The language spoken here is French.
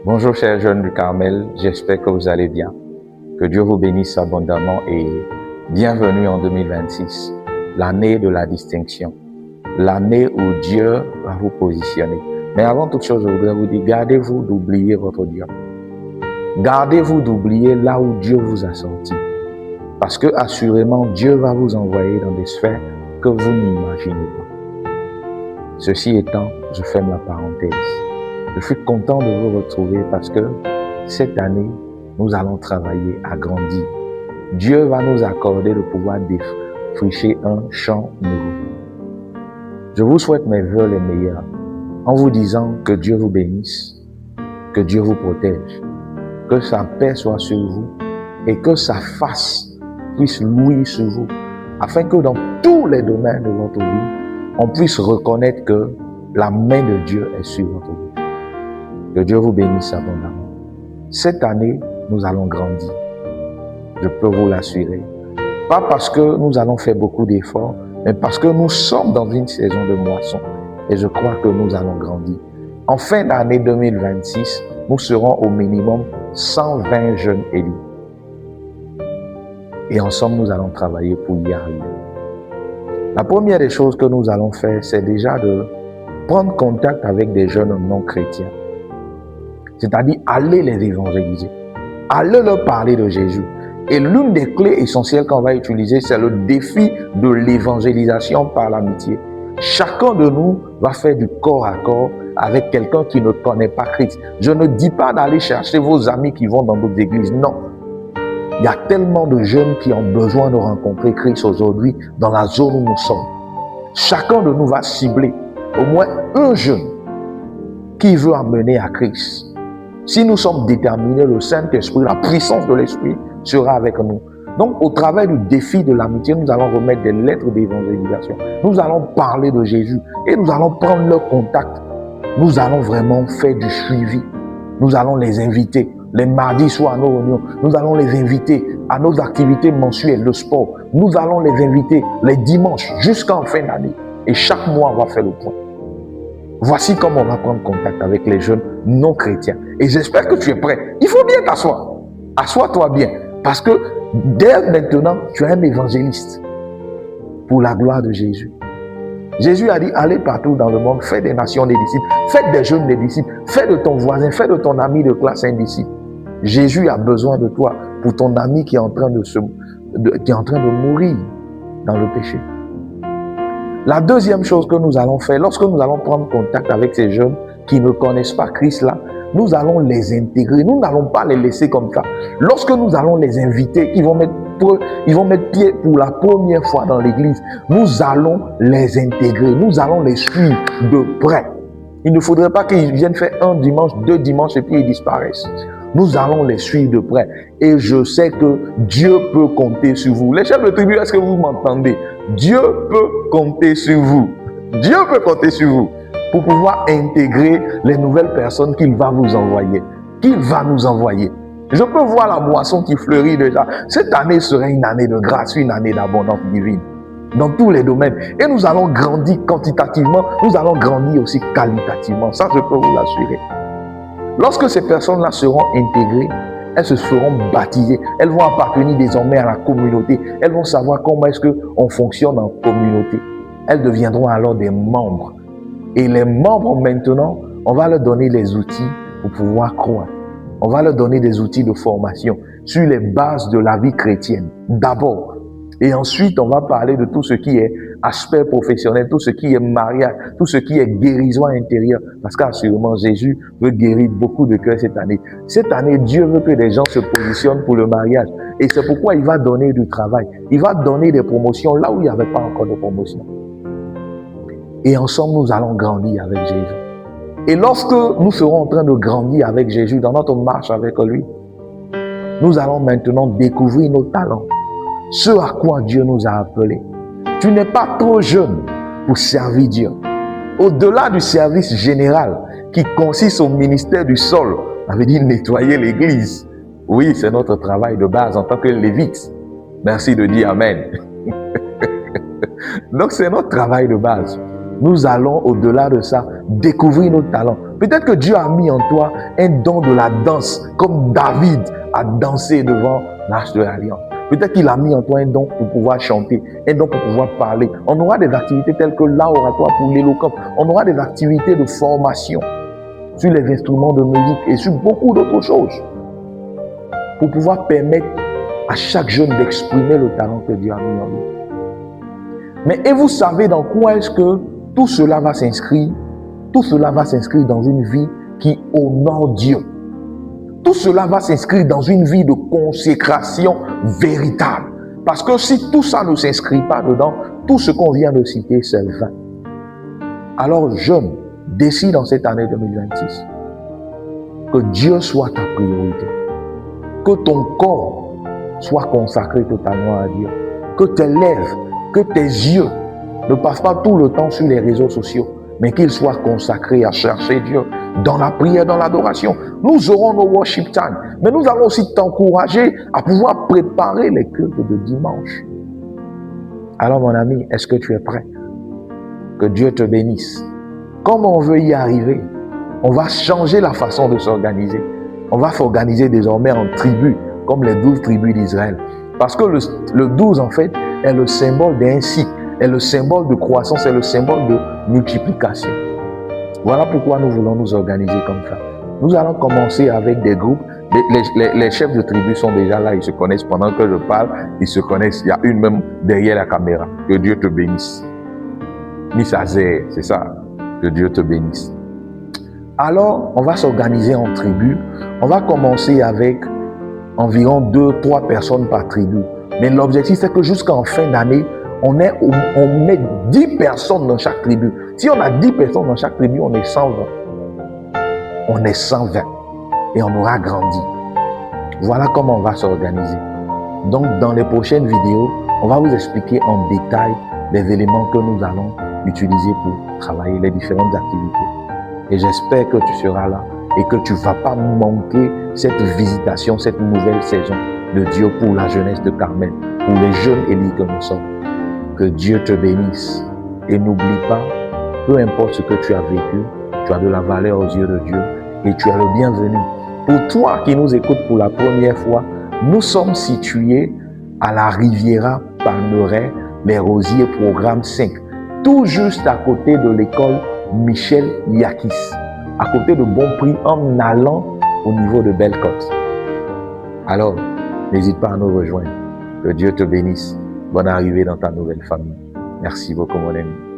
Bonjour chers jeunes du Carmel, j'espère que vous allez bien. Que Dieu vous bénisse abondamment et bienvenue en 2026, l'année de la distinction, l'année où Dieu va vous positionner. Mais avant toute chose, je voudrais vous dire, gardez-vous d'oublier votre Dieu. Gardez-vous d'oublier là où Dieu vous a sorti. Parce que assurément, Dieu va vous envoyer dans des sphères que vous n'imaginez pas. Ceci étant, je ferme la parenthèse. Je suis content de vous retrouver parce que cette année, nous allons travailler à grandir. Dieu va nous accorder le pouvoir défricher un champ nouveau. Je vous souhaite mes vœux les meilleurs en vous disant que Dieu vous bénisse, que Dieu vous protège, que sa paix soit sur vous et que sa face puisse louer sur vous, afin que dans tous les domaines de votre vie, on puisse reconnaître que la main de Dieu est sur votre vie. Que Dieu vous bénisse abondamment. Cette année, nous allons grandir. Je peux vous l'assurer. Pas parce que nous allons faire beaucoup d'efforts, mais parce que nous sommes dans une saison de moisson. Et je crois que nous allons grandir. En fin d'année 2026, nous serons au minimum 120 jeunes élus. Et ensemble, nous allons travailler pour y arriver. La première des choses que nous allons faire, c'est déjà de prendre contact avec des jeunes non chrétiens. C'est-à-dire aller les évangéliser, aller leur parler de Jésus. Et l'une des clés essentielles qu'on va utiliser, c'est le défi de l'évangélisation par l'amitié. Chacun de nous va faire du corps à corps avec quelqu'un qui ne connaît pas Christ. Je ne dis pas d'aller chercher vos amis qui vont dans d'autres églises, non. Il y a tellement de jeunes qui ont besoin de rencontrer Christ aujourd'hui dans la zone où nous sommes. Chacun de nous va cibler au moins un jeune qui veut amener à Christ. Si nous sommes déterminés, le Saint-Esprit, la puissance de l'Esprit sera avec nous. Donc, au travers du défi de l'amitié, nous allons remettre des lettres d'évangélisation. Nous allons parler de Jésus et nous allons prendre leur contact. Nous allons vraiment faire du suivi. Nous allons les inviter les mardis soirs à nos réunions. Nous allons les inviter à nos activités mensuelles, le sport. Nous allons les inviter les dimanches jusqu'en fin d'année. Et chaque mois, on va faire le point. Voici comment on va prendre contact avec les jeunes non chrétiens. Et j'espère que tu es prêt. Il faut bien t'asseoir. Assois-toi bien. Parce que dès maintenant, tu es un évangéliste pour la gloire de Jésus. Jésus a dit, allez partout dans le monde, faites des nations des disciples, faites des jeunes des disciples, faites de ton voisin, faites de ton ami de classe un disciple. Jésus a besoin de toi pour ton ami qui est en train de mourir dans le péché. La deuxième chose que nous allons faire, lorsque nous allons prendre contact avec ces jeunes qui ne connaissent pas Christ là, nous allons les intégrer. Nous n'allons pas les laisser comme ça. Lorsque nous allons les inviter, ils vont mettre pied pour la première fois dans l'église. Nous allons les intégrer. Nous allons les suivre de près. Il ne faudrait pas qu'ils viennent faire un dimanche, 2 dimanches et puis ils disparaissent. Nous allons les suivre de près. Et je sais que Dieu peut compter sur vous. Les chefs de tribu, est-ce que vous m'entendez? Dieu peut compter sur vous. Dieu peut compter sur vous pour pouvoir intégrer les nouvelles personnes qu'il va vous envoyer, qu'il va nous envoyer. Je peux voir la moisson qui fleurit déjà. Cette année serait une année de grâce, une année d'abondance divine dans tous les domaines. Et nous allons grandir quantitativement, nous allons grandir aussi qualitativement. Ça, je peux vous l'assurer. Lorsque ces personnes-là seront intégrées, elles se seront baptisées. Elles vont appartenir désormais à la communauté. Elles vont savoir comment est-ce qu'on fonctionne en communauté. Elles deviendront alors des membres. Et les membres, maintenant, on va leur donner les outils pour pouvoir croire. On va leur donner des outils de formation sur les bases de la vie chrétienne, d'abord. Et ensuite, on va parler de tout ce qui est aspect professionnel, tout ce qui est mariage, tout ce qui est guérison intérieure. Parce qu'assurément, Jésus veut guérir beaucoup de cœurs cette année. Cette année, Dieu veut que les gens se positionnent pour le mariage. Et c'est pourquoi il va donner du travail. Il va donner des promotions là où il n'y avait pas encore de promotion. Et ensemble, nous allons grandir avec Jésus. Et lorsque nous serons en train de grandir avec Jésus, dans notre marche avec lui, nous allons maintenant découvrir nos talents. Ce à quoi Dieu nous a appelés. Tu n'es pas trop jeune pour servir Dieu. Au-delà du service général qui consiste au ministère du sol, ça veut dire nettoyer l'église. Oui, c'est notre travail de base en tant que lévite. Merci de dire Amen. Donc c'est notre travail de base. Nous allons au-delà de ça découvrir nos talents. Peut-être que Dieu a mis en toi un don de la danse, comme David a dansé devant l'Arche de l'Alliance. Peut-être qu'il a mis en toi un don pour pouvoir chanter, un don pour pouvoir parler. On aura des activités telles que l'oratoire pour l'éloquence. On aura des activités de formation sur les instruments de musique et sur beaucoup d'autres choses pour pouvoir permettre à chaque jeune d'exprimer le talent que Dieu a mis en lui. Mais et vous savez dans quoi est-ce que tout cela va s'inscrire? Tout cela va s'inscrire dans une vie qui honore Dieu. Tout cela va s'inscrire dans une vie de consécration véritable. Parce que si tout ça ne s'inscrit pas dedans, tout ce qu'on vient de citer, c'est vain. Alors, jeune, décide en cette année 2026 que Dieu soit ta priorité. Que ton corps soit consacré totalement à Dieu. Que tes lèvres, que tes yeux ne passent pas tout le temps sur les réseaux sociaux, mais qu'ils soient consacrés à chercher Dieu dans la prière, dans l'adoration. Nous aurons nos worship time, mais nous allons aussi t'encourager à pouvoir préparer les cultes de dimanche. Alors mon ami, est-ce que tu es prêt? Que Dieu te bénisse. Comme on veut y arriver, on va changer la façon de s'organiser. On va s'organiser désormais en tribus, comme les 12 tribus d'Israël. Parce que le 12, en fait, est le symbole d'un cycle, est le symbole de croissance, est le symbole de multiplication. Voilà pourquoi nous voulons nous organiser comme ça. Nous allons commencer avec des groupes. Les chefs de tribu sont déjà là, ils se connaissent pendant que je parle, ils se connaissent. Il y a une même derrière la caméra. Que Dieu te bénisse. Miss Azer, c'est ça. Que Dieu te bénisse. Alors, on va s'organiser en tribus. On va commencer avec environ 2-3 personnes par tribu. Mais l'objectif, c'est que jusqu'en fin d'année, on met 10 personnes dans chaque tribu. Si on a 10 personnes dans chaque tribu, on est 120. On est 120. Et on aura grandi. Voilà comment on va s'organiser. Donc, dans les prochaines vidéos, on va vous expliquer en détail les éléments que nous allons utiliser pour travailler les différentes activités. Et j'espère que tu seras là et que tu ne vas pas manquer cette visitation, cette nouvelle saison de Dieu pour la jeunesse de Carmel, pour les jeunes élus que nous sommes. Que Dieu te bénisse. Et n'oublie pas, peu importe ce que tu as vécu, tu as de la valeur aux yeux de Dieu et tu es le bienvenu. Pour toi qui nous écoutes pour la première fois, nous sommes situés à la Riviera Palmeraie, les Rosiers, programme 5, tout juste à côté de l'école Michel Yakis, à côté de Bonprix en allant au niveau de Bellecote. Alors, n'hésite pas à nous rejoindre. Que Dieu te bénisse. Bonne arrivée dans ta nouvelle famille. Merci beaucoup, mon ami.